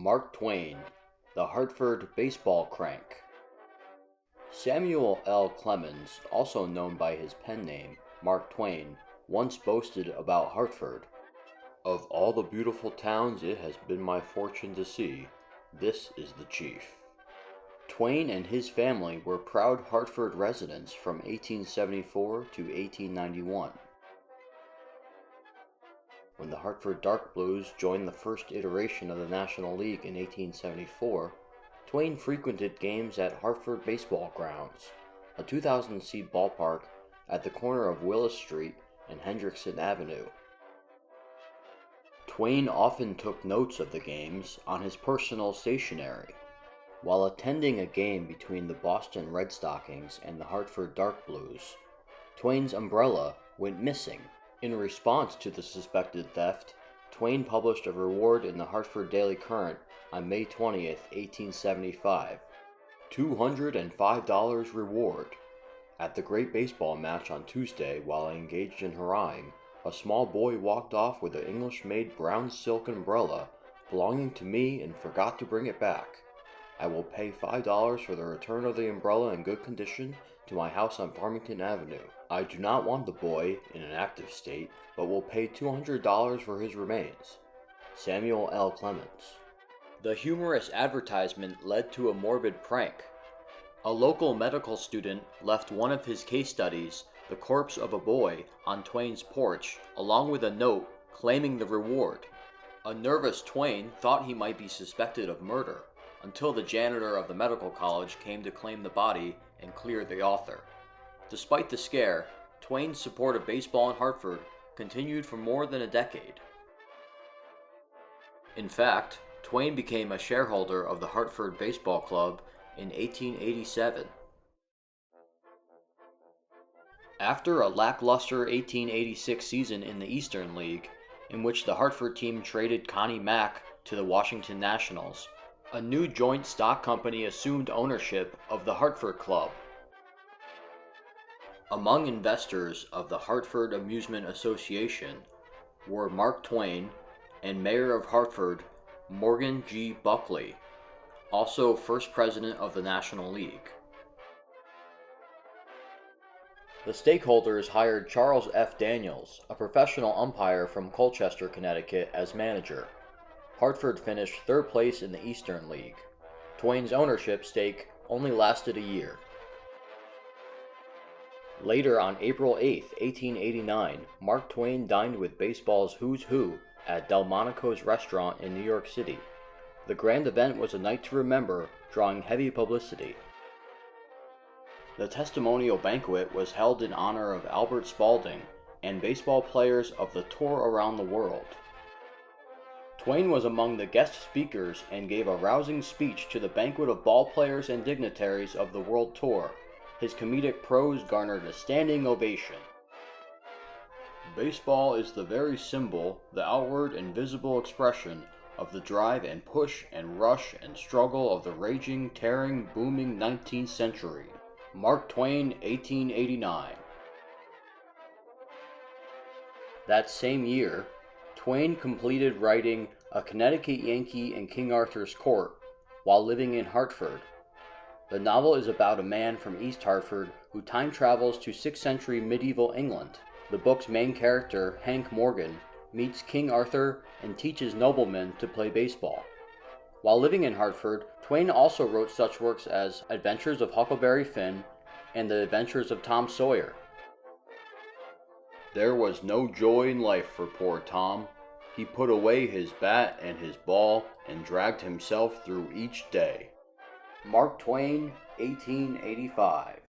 Mark Twain, the Hartford baseball crank. Samuel L. Clemens, also known by his pen name, Mark Twain, once boasted about Hartford. "Of all the beautiful towns it has been my fortune to see, this is the chief." Twain and his family were proud Hartford residents from 1874 to 1891. When the Hartford Dark Blues joined the first iteration of the National League in 1874, Twain frequented games at Hartford Baseball Grounds, a 2,000-seat ballpark at the corner of Willis Street and Hendrickson Avenue. Twain often took notes of the games on his personal stationery. While attending a game between the Boston Red Stockings and the Hartford Dark Blues, Twain's umbrella went missing. In response to the suspected theft, Twain published a reward in the Hartford Daily Current on May 20, 1875. $205 reward. At the great baseball match on Tuesday, while engaged in hurrahing, a small boy walked off with an English-made brown silk umbrella belonging to me and forgot to bring it back. I will pay $5 for the return of the umbrella in good condition to my house on Farmington Avenue. I do not want the boy in an active state, but will pay $200 for his remains. Samuel L. Clemens. The humorous advertisement led to a morbid prank. A local medical student left one of his case studies, the corpse of a boy, on Twain's porch, along with a note claiming the reward. A nervous Twain thought he might be suspected of murder, until the janitor of the medical college came to claim the body and clear the author. Despite the scare, Twain's support of baseball in Hartford continued for more than a decade. In fact, Twain became a shareholder of the Hartford Baseball Club in 1887. After a lackluster 1886 season in the Eastern League, in which the Hartford team traded Connie Mack to the Washington Nationals, a new joint stock company assumed ownership of the Hartford Club. Among investors of the Hartford Amusement Association were Mark Twain and Mayor of Hartford Morgan G. Buckley, also first president of the National League. The stakeholders hired Charles F. Daniels, a professional umpire from Colchester, Connecticut, as manager. Hartford finished third place in the Eastern League. Twain's ownership stake only lasted a year. Later, on April 8, 1889, Mark Twain dined with baseball's who's who at Delmonico's restaurant in New York City. The grand event was a night to remember, drawing heavy publicity. The testimonial banquet was held in honor of Albert Spalding and baseball players of the tour around the world. Twain was among the guest speakers and gave a rousing speech to the banquet of ball players and dignitaries of the world tour. His comedic prose garnered a standing ovation. Baseball is the very symbol, the outward and visible expression of the drive and push and rush and struggle of the raging, tearing, booming 19th century. Mark Twain, 1889. That same year, Twain completed writing A Connecticut Yankee in King Arthur's Court while living in Hartford. The novel is about a man from East Hartford who time travels to 6th century medieval England. The book's main character, Hank Morgan, meets King Arthur and teaches noblemen to play baseball. While living in Hartford, Twain also wrote such works as Adventures of Huckleberry Finn and The Adventures of Tom Sawyer. There was no joy in life for poor Tom. He put away his bat and his ball and dragged himself through each day. Mark Twain, 1885.